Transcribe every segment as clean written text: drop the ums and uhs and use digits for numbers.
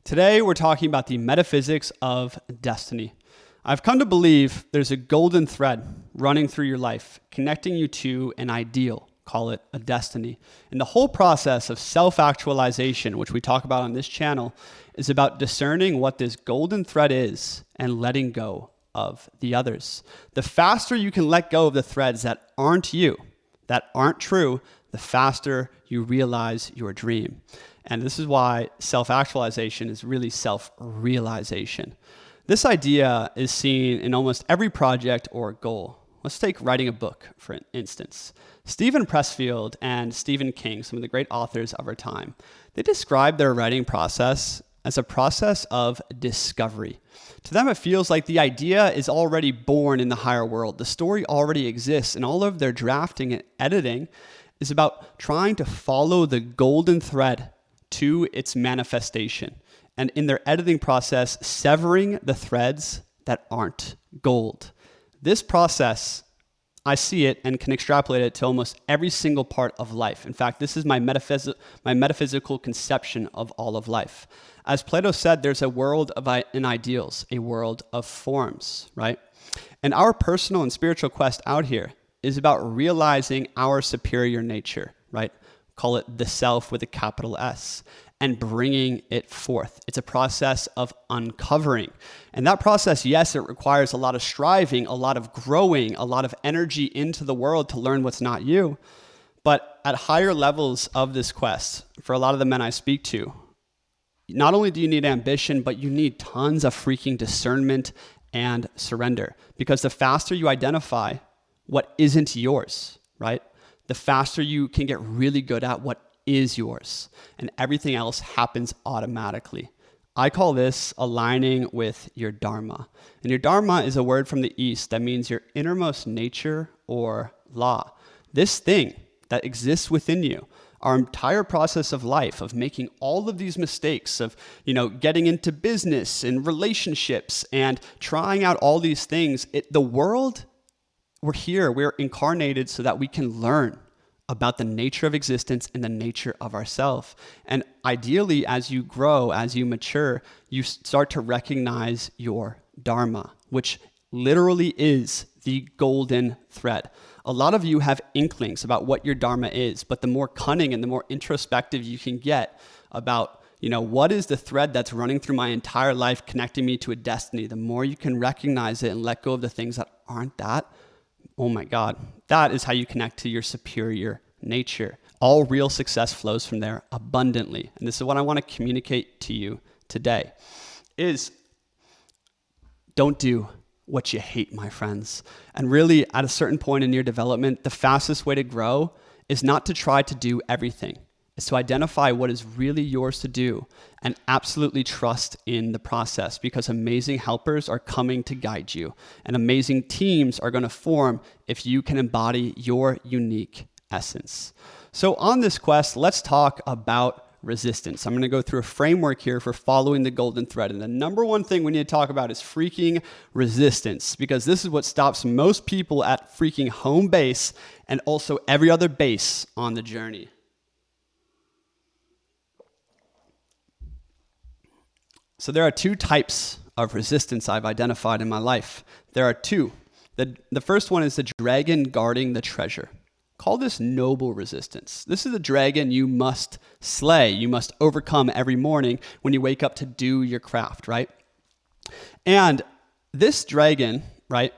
Today, we're talking about the metaphysics of destiny. I've come to believe there's a golden thread running through your life, connecting you to an ideal, call it a destiny. And the whole process of self-actualization, which we talk about on this channel, is about discerning what this golden thread is and letting go of the others. The faster you can let go of the threads that aren't you, that aren't true, the faster you realize your dream. And this is why self-actualization is really self-realization. This idea is seen in almost every project or goal. Let's take writing a book, for instance. Steven Pressfield and Stephen King, some of the great authors of our time, they describe their writing process as a process of discovery. To them, it feels like the idea is already born in the higher world. The story already exists, and all of their drafting and editing is about trying to follow the golden thread to its manifestation. And in their editing process, severing the threads that aren't gold. This process, I see it and can extrapolate it to almost every single part of life. In fact, this is my metaphysical conception of all of life. As Plato said, there's a world of ideals, a world of forms, right? And our personal and spiritual quest out here is about realizing our superior nature, right? Call it the self with a capital S, and bringing it forth. It's a process of uncovering. And that process, yes, it requires a lot of striving, a lot of growing, a lot of energy into the world to learn what's not you. But at higher levels of this quest, for a lot of the men I speak to, not only do you need ambition, but you need tons of freaking discernment and surrender. Because the faster you identify what isn't yours, right? The faster you can get really good at what is yours, and everything else happens automatically. I call this aligning with your dharma. And your dharma is a word from the East that means your innermost nature or law. This thing that exists within you, our entire process of life, of making all of these mistakes, of getting into business and relationships and trying out all these things. The world, we're here, we're incarnated so that we can learn about the nature of existence and the nature of ourself. And ideally, as you grow, as you mature, you start to recognize your dharma, which literally is the golden thread. A lot of you have inklings about what your dharma is, but the more cunning and the more introspective you can get about, what is the thread that's running through my entire life, connecting me to a destiny, the more you can recognize it and let go of the things that aren't that. Oh my God, that is how you connect to your superior nature. All real success flows from there abundantly. And this is what I want to communicate to you today is don't do what you hate, my friends. And really, at a certain point in your development, the fastest way to grow is not to try to do everything. It's to identify what is really yours to do and absolutely trust in the process, because amazing helpers are coming to guide you and amazing teams are going to form if you can embody your unique essence. So on this quest, let's talk about resistance. I'm going to go through a framework here for following the golden thread. And the number one thing we need to talk about is freaking resistance, because this is what stops most people at freaking home base and also every other base on the journey. So there are two types of resistance I've identified in my life. There are two. The first one is the dragon guarding the treasure. Call this noble resistance. This is the dragon you must slay, you must overcome every morning when you wake up to do your craft, right? And this dragon, right,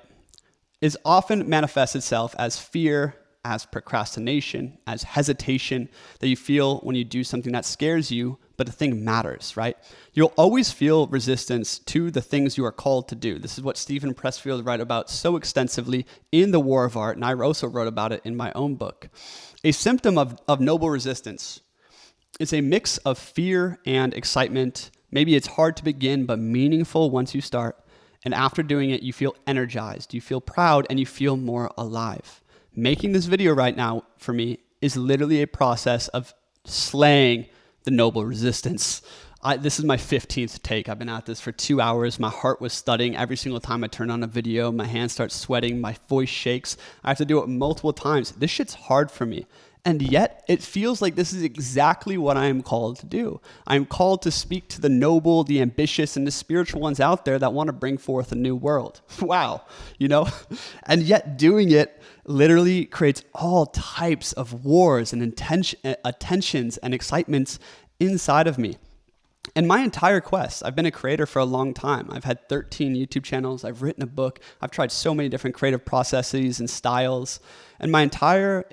is often manifests itself as fear, as procrastination, as hesitation that you feel when you do something that scares you, but the thing matters, right? You'll always feel resistance to the things you are called to do. This is what Steven Pressfield wrote about so extensively in The War of Art, and I also wrote about it in my own book. A symptom of noble resistance is a mix of fear and excitement. Maybe it's hard to begin, but meaningful once you start. And after doing it, you feel energized, you feel proud, and you feel more alive. Making this video right now for me is literally a process of slaying the noble resistance. This is my 15th take. I've been at this for 2 hours. My heart was thudding every single time I turn on a video. My hands start sweating. My voice shakes. I have to do it multiple times. This shit's hard for me. And yet it feels like this is exactly what I am called to do. I am called to speak to the noble, the ambitious, and the spiritual ones out there that want to bring forth a new world. Wow, And yet doing it literally creates all types of wars and attentions and excitements inside of me. And my entire quest, I've been a creator for a long time. I've had 13 YouTube channels. I've written a book. I've tried so many different creative processes and styles. And my entire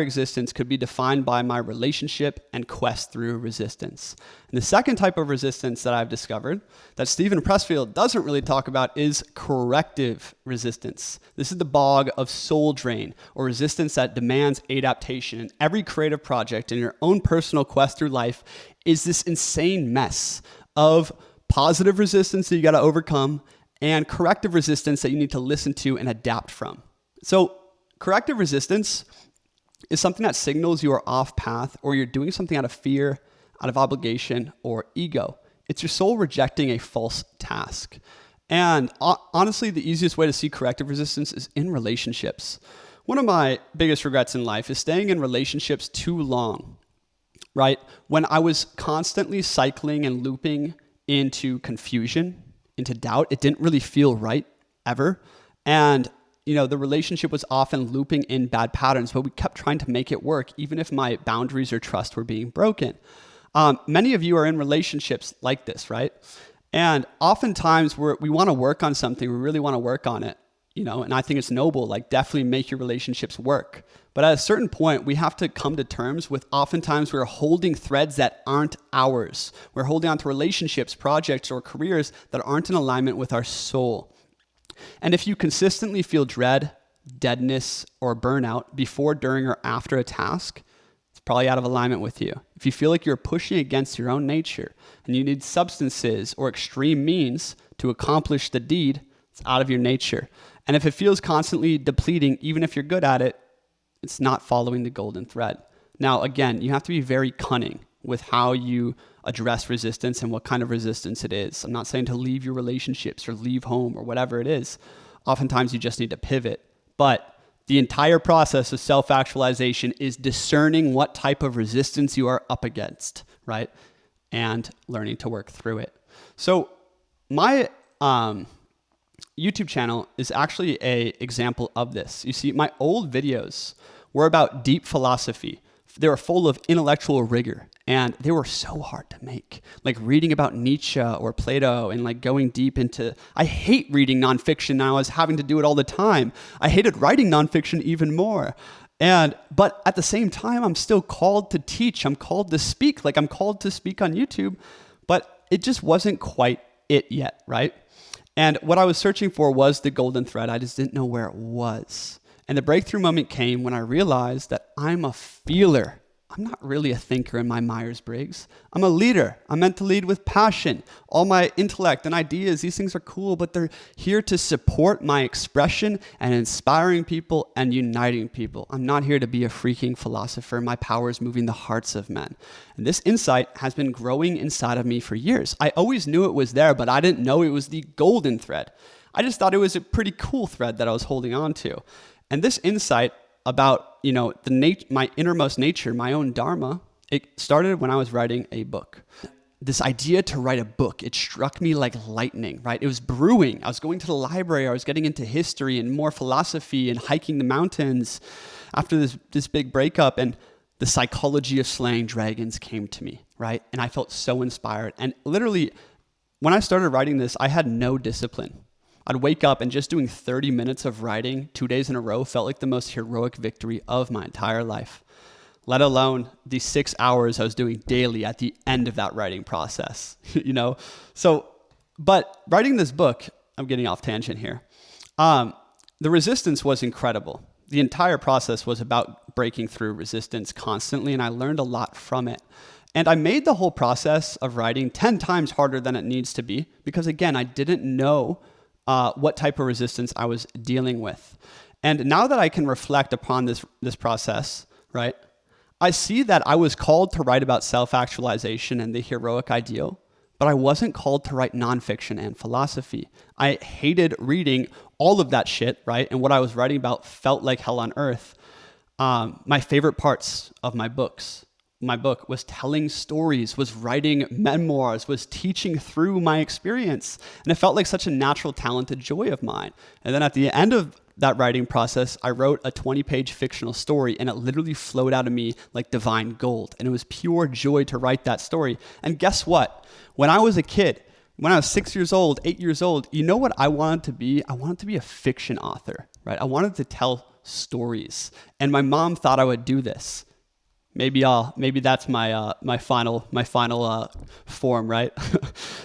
existence could be defined by my relationship and quest through resistance. And the second type of resistance that I've discovered that Steven Pressfield doesn't really talk about is corrective resistance. This is the bog of soul drain, or resistance that demands adaptation. And every creative project in your own personal quest through life is this insane mess of positive resistance that you got to overcome and corrective resistance that you need to listen to and adapt from. So corrective resistance is something that signals you are off path or you're doing something out of fear, out of obligation, or ego. It's your soul rejecting a false task. And honestly, the easiest way to see corrective resistance is in relationships. One of my biggest regrets in life is staying in relationships too long, right? When I was constantly cycling and looping into confusion, into doubt, it didn't really feel right ever. And the relationship was often looping in bad patterns, but we kept trying to make it work, even if my boundaries or trust were being broken. Many of you are in relationships like this, right? And oftentimes we want to work on something, we really want to work on it, and I think it's noble, definitely make your relationships work. But at a certain point, we have to come to terms with oftentimes we're holding threads that aren't ours. We're holding on to relationships, projects, or careers that aren't in alignment with our soul. And if you consistently feel dread, deadness, or burnout before, during, or after a task, it's probably out of alignment with you. If you feel like you're pushing against your own nature and you need substances or extreme means to accomplish the deed, it's out of your nature. And if it feels constantly depleting, even if you're good at it, it's not following the golden thread. Now, again, you have to be very cunning with how you address resistance and what kind of resistance it is. I'm not saying to leave your relationships or leave home or whatever it is. Oftentimes you just need to pivot. But the entire process of self-actualization is discerning what type of resistance you are up against, right? And learning to work through it. So my YouTube channel is actually an example of this. You see, my old videos were about deep philosophy. They were full of intellectual rigor, and they were so hard to make. Reading about Nietzsche or Plato and going deep into, I hate reading nonfiction now. I was having to do it all the time. I hated writing nonfiction even more. But at the same time, I'm still called to teach. I'm called to speak. I'm called to speak on YouTube, but it just wasn't quite it yet, right? And what I was searching for was the golden thread. I just didn't know where it was. And the breakthrough moment came when I realized that I'm a feeler. I'm not really a thinker in my Myers-Briggs. I'm a leader. I'm meant to lead with passion. All my intellect and ideas, these things are cool, but they're here to support my expression and inspiring people and uniting people. I'm not here to be a freaking philosopher. My power is moving the hearts of men. And this insight has been growing inside of me for years. I always knew it was there, but I didn't know it was the golden thread. I just thought it was a pretty cool thread that I was holding on to. And this insight about, my innermost nature, my own dharma, it started when I was writing a book. This idea to write a book, it struck me like lightning, right? It was brewing. I was going to the library. I was getting into history and more philosophy and hiking the mountains after this big breakup. And the psychology of slaying dragons came to me, right? And I felt so inspired. And literally, when I started writing this, I had no discipline. I'd wake up and just doing 30 minutes of writing 2 days in a row felt like the most heroic victory of my entire life, let alone the 6 hours I was doing daily at the end of that writing process, So, but writing this book, I'm getting off tangent here. The resistance was incredible. The entire process was about breaking through resistance constantly, and I learned a lot from it. And I made the whole process of writing 10 times harder than it needs to be because, again, I didn't know what type of resistance I was dealing with. And now that I can reflect upon this process, right, I see that I was called to write about self-actualization and the heroic ideal, but I wasn't called to write nonfiction and philosophy. I hated reading all of that shit, right? And what I was writing about felt like hell on earth. My favorite parts of my book was telling stories, was writing memoirs, was teaching through my experience. And it felt like such a natural, talented joy of mine. And then at the end of that writing process, I wrote a 20-page fictional story, and it literally flowed out of me like divine gold. And it was pure joy to write that story. And guess what? When I was a kid, when I was 6 years old, 8 years old, you know what I wanted to be? I wanted to be a fiction author, right? I wanted to tell stories. And my mom thought I would do this. Maybe that's my final form, right?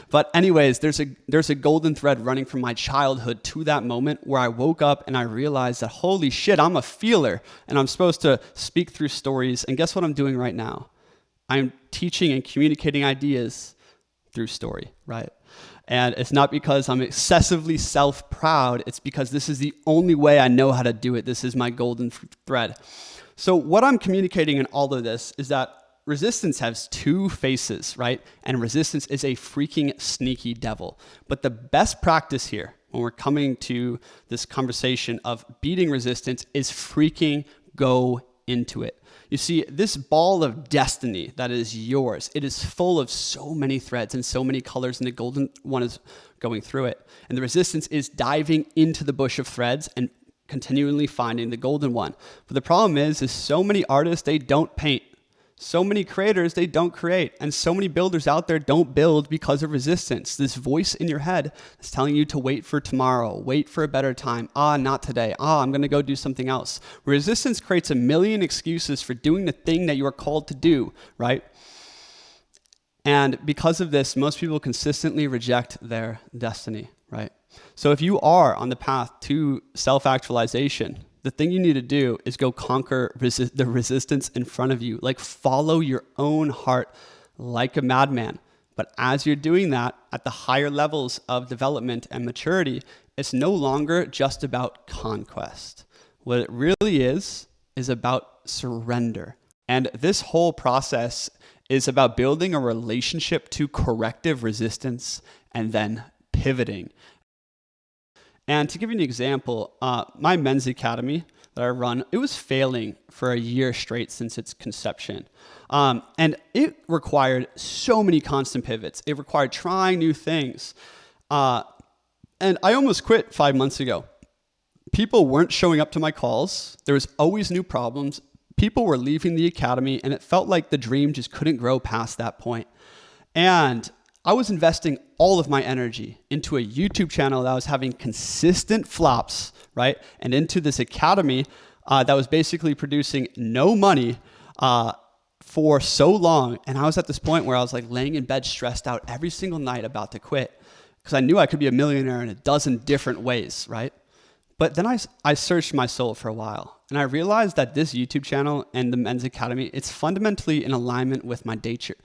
But anyways, there's a golden thread running from my childhood to that moment where I woke up and I realized that holy shit, I'm a feeler and I'm supposed to speak through stories. And guess what I'm doing right now? I'm teaching and communicating ideas through story, right? And it's not because I'm excessively self-proud. It's because this is the only way I know how to do it. This is my golden thread. So what I'm communicating in all of this is that resistance has two faces, right? And resistance is a freaking sneaky devil. But the best practice here, when we're coming to this conversation of beating resistance, is freaking go into it. You see, this ball of destiny that is yours, it is full of so many threads and so many colors, and the golden one is going through it. And the resistance is diving into the bush of threads and continually finding the golden one. But the problem is so many artists, they don't paint. So many creators, they don't create. And so many builders out there don't build because of resistance. This voice in your head is telling you to wait for tomorrow, wait for a better time. Not today. I'm going to go do something else. Resistance creates a million excuses for doing the thing that you are called to do, right? And because of this, most people consistently reject their destiny, right? So if you are on the path to self-actualization, the thing you need to do is go conquer the resistance in front of you. Like follow your own heart like a madman. But as you're doing that at the higher levels of development and maturity, it's no longer just about conquest. What it really is about surrender. And this whole process is about building a relationship to corrective resistance and then pivoting. And to give you an example, my men's academy that I run, it was failing for a year straight since its conception. And it required so many constant pivots. It required trying new things. And I almost quit 5 months ago. People weren't showing up to my calls. There was always new problems. People were leaving the academy, and it felt like the dream just couldn't grow past that point. And I was investing all of my energy into a YouTube channel that was having consistent flops, right? And into this academy that was basically producing no money for so long. And I was at this point where I was like laying in bed stressed out every single night about to quit because I knew I could be a millionaire in a dozen different ways, right? But then I searched my soul for a while, and I realized that this YouTube channel and the Men's Academy, it's fundamentally in alignment with my nature.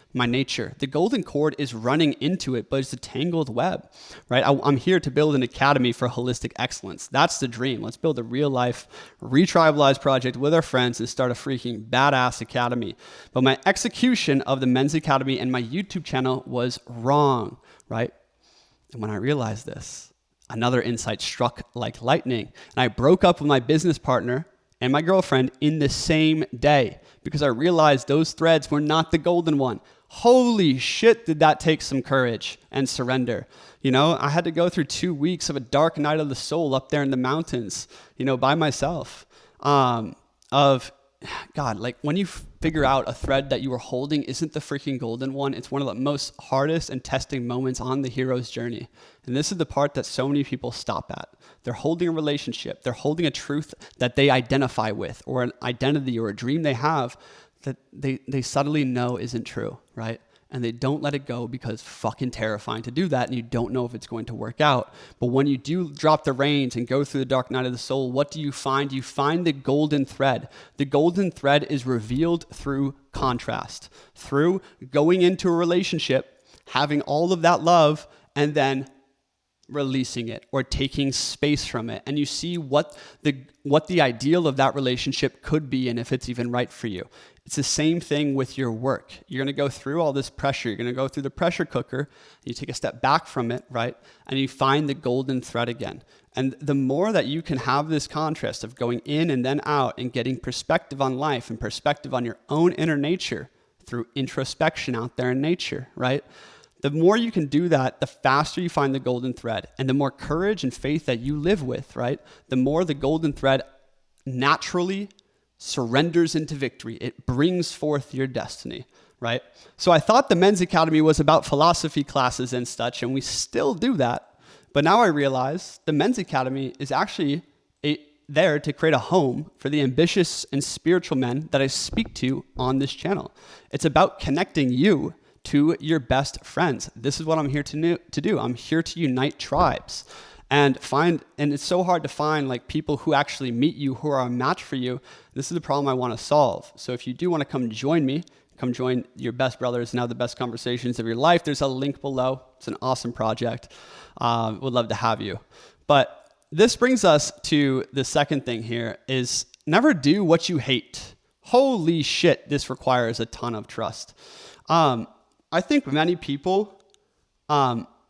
The golden cord is running into it, but it's a tangled web, right? I'm here to build an academy for holistic excellence. That's the dream. Let's build a real life, retribalized project with our friends and start a freaking badass academy. But my execution of the Men's Academy and my YouTube channel was wrong, right? And when I realized this, another insight struck like lightning. And I broke up with my business partner and my girlfriend in the same day because I realized those threads were not the golden one. Holy shit, did that take some courage and surrender. You know, I had to go through 2 weeks of a dark night of the soul up there in the mountains, you know, by myself. God, like when you figure out a thread that you are holding isn't the freaking golden one, it's one of the most hardest and testing moments on the hero's journey. And this is the part that so many people stop at. They're holding a relationship. They're holding a truth that they identify with, or an identity or a dream they have that they subtly know isn't true, right? And they don't let it go because it's fucking terrifying to do that, and you don't know if it's going to work out. But when you do drop the reins and go through the dark night of the soul, what do you find? You find the golden thread. The golden thread is revealed through contrast, through going into a relationship, having all of that love, and then releasing it or taking space from it. And you see what the ideal of that relationship could be and if it's even right for you. It's the same thing with your work. You're going to go through all this pressure. You're going to go through the pressure cooker. You take a step back from it, right? And you find the golden thread again. And the more that you can have this contrast of going in and then out and getting perspective on life and perspective on your own inner nature through introspection out there in nature, right? The more you can do that, the faster you find the golden thread. And the more courage and faith that you live with, right? The more the golden thread naturally surrenders into victory. It brings forth your destiny, right? So I thought the Men's Academy was about philosophy classes and such, and we still do that. But now I realize the Men's Academy is actually there to create a home for the ambitious and spiritual men that I speak to on this channel. It's about connecting you to your best friends. This is what I'm here to do. I'm here to unite tribes and it's so hard to find like people who actually meet you, who are a match for you. This is the problem I want to solve. So if you do want to come join me, come join your best brothers and have the best conversations of your life, there's a link below. It's an awesome project. Would love to have you. But this brings us to the second thing here is never do what you hate. Holy shit, this requires a ton of trust. I think many people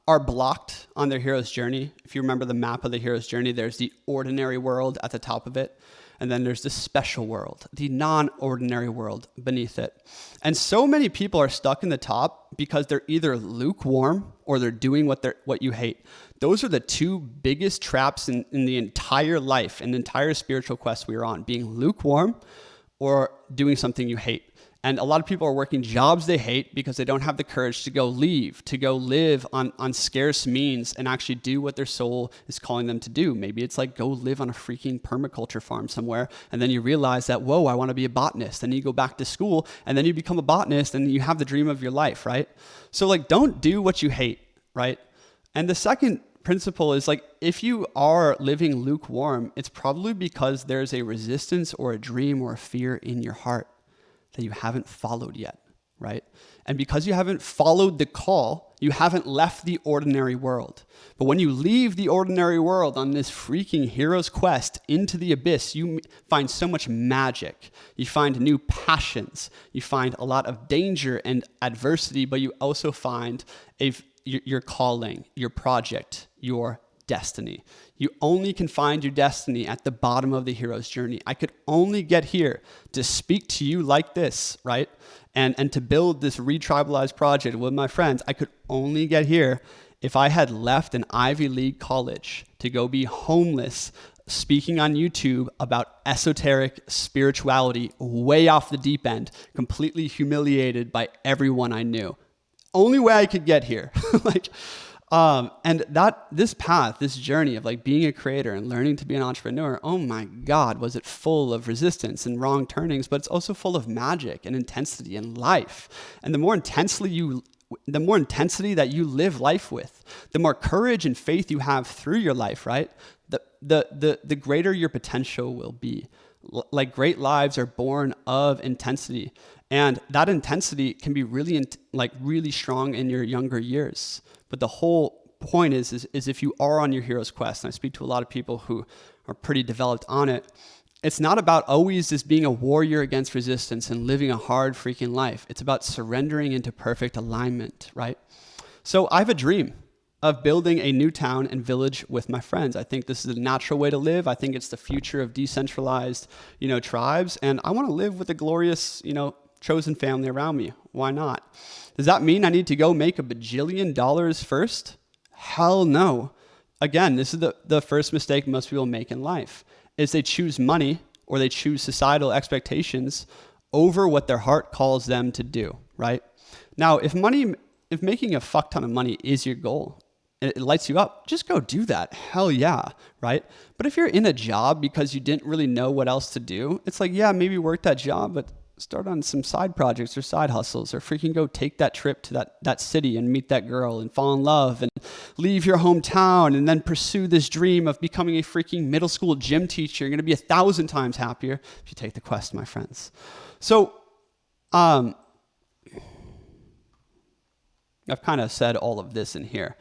are blocked on their hero's journey. If you remember the map of the hero's journey, there's the ordinary world at the top of it. And then there's the special world, the non-ordinary world beneath it. And so many people are stuck in the top because they're either lukewarm or they're doing what you hate. Those are the two biggest traps in the entire life and entire spiritual quest we are on, being lukewarm or doing something you hate. And a lot of people are working jobs they hate because they don't have the courage to go live on scarce means and actually do what their soul is calling them to do. Maybe it's like go live on a freaking permaculture farm somewhere. And then you realize that, whoa, I want to be a botanist. Then you go back to school and then you become a botanist and you have the dream of your life, right? So like, don't do what you hate, right? And the second principle is like, if you are living lukewarm, it's probably because there's a resistance or a dream or a fear in your heart that you haven't followed yet, right? And because you haven't followed the call, you haven't left the ordinary world. But when you leave the ordinary world on this freaking hero's quest into the abyss, you find so much magic. You find new passions. You find a lot of danger and adversity, but you also find your calling, your project, your destiny. You only can find your destiny at the bottom of the hero's journey. I could only get here to speak to you like this, right? And to build this retribalized project with my friends. I could only get here if I had left an Ivy League college to go be homeless, speaking on YouTube about esoteric spirituality way off the deep end, completely humiliated by everyone I knew. Only way I could get here. And this path, this journey of like being a creator and learning to be an entrepreneur, oh my God, was it full of resistance and wrong turnings, but it's also full of magic and intensity and life. And the more intensity that you live life with, the more courage and faith you have through your life, right? The greater your potential will be. Like great lives are born of intensity. And that intensity can be really strong in your younger years. But the whole point is if you are on your hero's quest, and I speak to a lot of people who are pretty developed on it, it's not about always just being a warrior against resistance and living a hard freaking life. It's about surrendering into perfect alignment, right? So I have a dream of building a new town and village with my friends. I think this is a natural way to live. I think it's the future of decentralized, tribes. And I want to live with a glorious, chosen family around me. Why not? Does that mean I need to go make $1 bajillion first? Hell no. Again, this is the first mistake most people make in life, is they choose money or they choose societal expectations over what their heart calls them to do, right? Now, if making a fuck ton of money is your goal, it lights you up, just go do that. Hell yeah, right? But if you're in a job because you didn't really know what else to do, it's like, yeah, maybe work that job, but start on some side projects or side hustles, or freaking go take that trip to that city and meet that girl and fall in love and leave your hometown and then pursue this dream of becoming a freaking middle school gym teacher. You're going to be 1,000 times happier if you take the quest, my friends. So, I've kind of said all of this in here.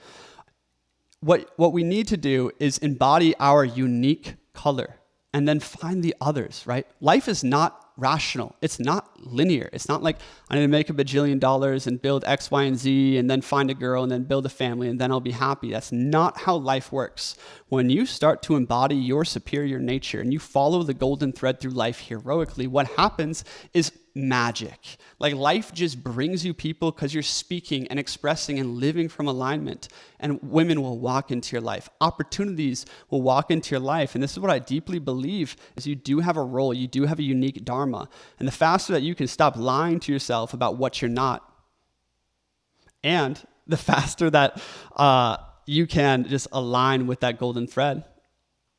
What we need to do is embody our unique color and then find the others, right? Life is not rational. It's not linear. It's not like I need to make $1 bajillion and build X, Y, and Z and then find a girl and then build a family and then I'll be happy. That's not how life works. When you start to embody your superior nature and you follow the golden thread through life heroically, what happens is magic. Like life just brings you people because you're speaking and expressing and living from alignment. And women will walk into your life. Opportunities will walk into your life. And this is what I deeply believe is you do have a role. You do have a unique dharma. And the faster that you can stop lying to yourself about what you're not, and the faster that you can just align with that golden thread,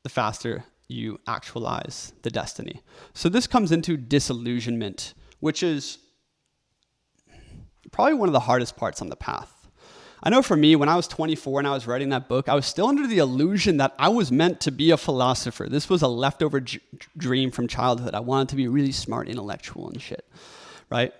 the faster you actualize the destiny. So this comes into disillusionment, which is probably one of the hardest parts on the path. I know for me, when I was 24 and I was writing that book, I was still under the illusion that I was meant to be a philosopher. This was a leftover dream from childhood. I wanted to be really smart, intellectual and shit, right?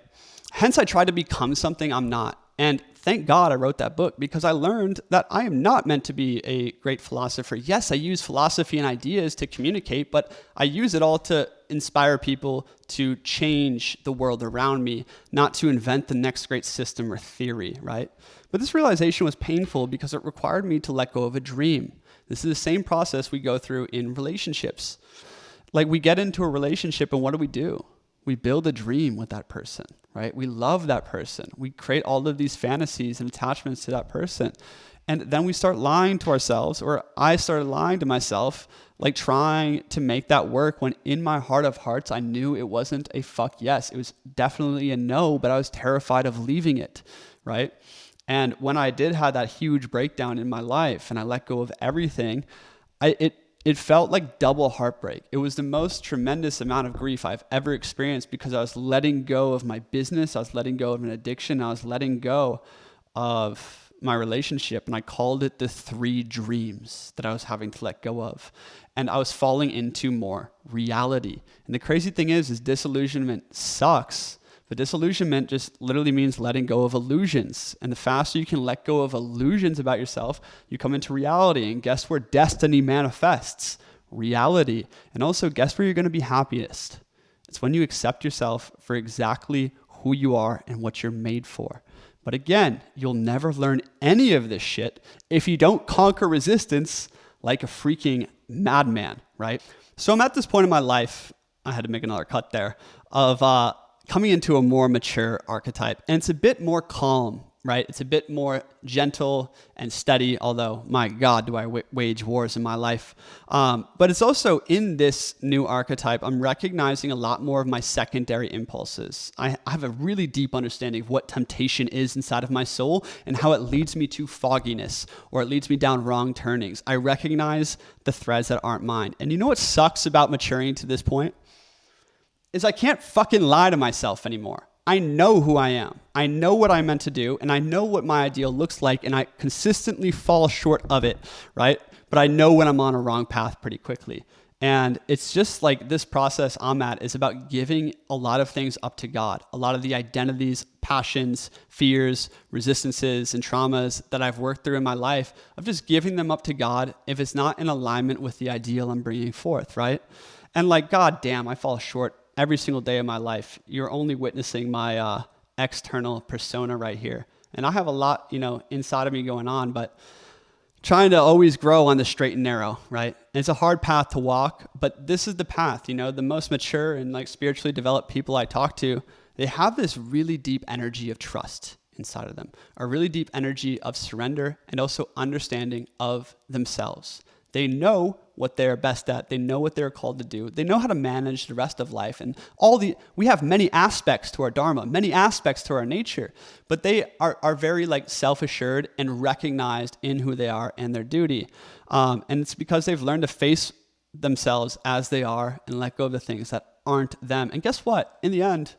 Hence, I tried to become something I'm not. And thank God I wrote that book because I learned that I am not meant to be a great philosopher. Yes, I use philosophy and ideas to communicate, but I use it all to inspire people to change the world around me, not to invent the next great system or theory, right? But this realization was painful because it required me to let go of a dream. This is the same process we go through in relationships. Like we get into a relationship and what do? We build a dream with that person, right? We love that person. We create all of these fantasies and attachments to that person. And then we start lying to ourselves, or I started lying to myself, like trying to make that work when in my heart of hearts, I knew it wasn't a fuck yes. It was definitely a no, but I was terrified of leaving it, right? And when I did have that huge breakdown in my life and I let go of everything, it felt like double heartbreak. It was the most tremendous amount of grief I've ever experienced because I was letting go of my business. I was letting go of an addiction. I was letting go of my relationship. And I called it the 3 dreams that I was having to let go of. And I was falling into more reality. And the crazy thing is disillusionment sucks. But disillusionment just literally means letting go of illusions. And the faster you can let go of illusions about yourself, you come into reality. And guess where destiny manifests? Reality. And also, guess where you're going to be happiest? It's when you accept yourself for exactly who you are and what you're made for. But again, you'll never learn any of this shit if you don't conquer resistance like a freaking madman, right? So I'm at this point in my life, I had to make another cut there, of coming into a more mature archetype. And it's a bit more calm, right? It's a bit more gentle and steady, although, my God, do I wage wars in my life. But it's also in this new archetype, I'm recognizing a lot more of my secondary impulses. I have a really deep understanding of what temptation is inside of my soul and how it leads me to fogginess or it leads me down wrong turnings. I recognize the threads that aren't mine. And you know what sucks about maturing to this point? Is I can't fucking lie to myself anymore. I know who I am. I know what I'm meant to do, and I know what my ideal looks like, and I consistently fall short of it, right? But I know when I'm on a wrong path pretty quickly. And it's just like this process I'm at is about giving a lot of things up to God. A lot of the identities, passions, fears, resistances, and traumas that I've worked through in my life, of just giving them up to God if it's not in alignment with the ideal I'm bringing forth, right? And like, God damn, I fall short every single day of my life. You're only witnessing my external persona right here. And I have a lot, inside of me going on, but trying to always grow on the straight and narrow, right? And it's a hard path to walk, but this is the path. The most mature and like spiritually developed people I talk to, they have this really deep energy of trust inside of them, a really deep energy of surrender and also understanding of themselves. They know what they're best at. They know what they're called to do. They know how to manage the rest of life. And we have many aspects to our dharma, many aspects to our nature, but they are very like self-assured and recognized in who they are and their duty. And it's because they've learned to face themselves as they are and let go of the things that aren't them. And guess what? In the end,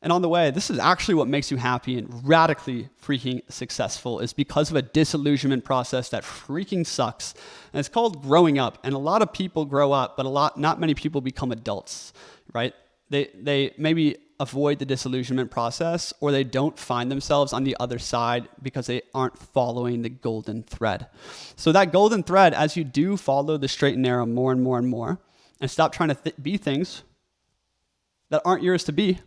and on the way, this is actually what makes you happy and radically freaking successful, is because of a disillusionment process that freaking sucks. And it's called growing up. And a lot of people grow up, but not many people become adults, right? They maybe avoid the disillusionment process, or they don't find themselves on the other side because they aren't following the golden thread. So that golden thread, as you do follow the straight and narrow more and more and more, and stop trying to be things, that aren't yours to be,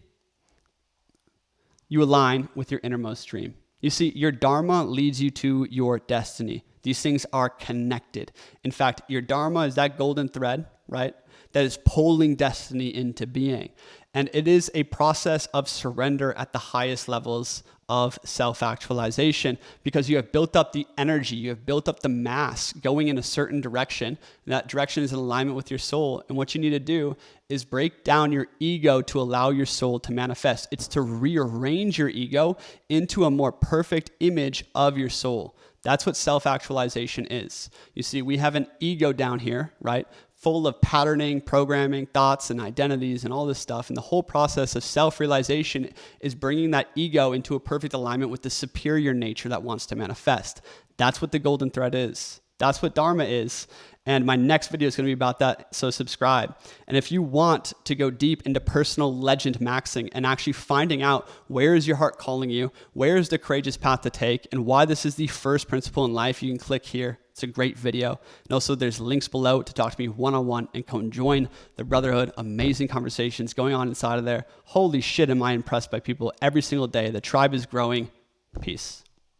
you align with your innermost dream. You see, your dharma leads you to your destiny. These things are connected. In fact, your dharma is that golden thread, right, that is pulling destiny into being. And it is a process of surrender at the highest levels of self-actualization, because you have built up the energy, you have built up the mass going in a certain direction, and that direction is in alignment with your soul. And what you need to do is break down your ego to allow your soul to manifest. It's to rearrange your ego into a more perfect image of your soul. That's what self-actualization is. You see, we have an ego down here, right? Full of patterning, programming, thoughts, and identities, and all this stuff. And the whole process of self-realization is bringing that ego into a perfect alignment with the superior nature that wants to manifest. That's what the golden thread is. That's what dharma is. And my next video is going to be about that, so subscribe. And if you want to go deep into personal legend maxing and actually finding out where is your heart calling you, where is the courageous path to take, and why this is the first principle in life, you can click here. It's a great video. And also there's links below to talk to me one-on-one and come join the Brotherhood. Amazing conversations going on inside of there. Holy shit, am I impressed by people every single day. The tribe is growing. Peace.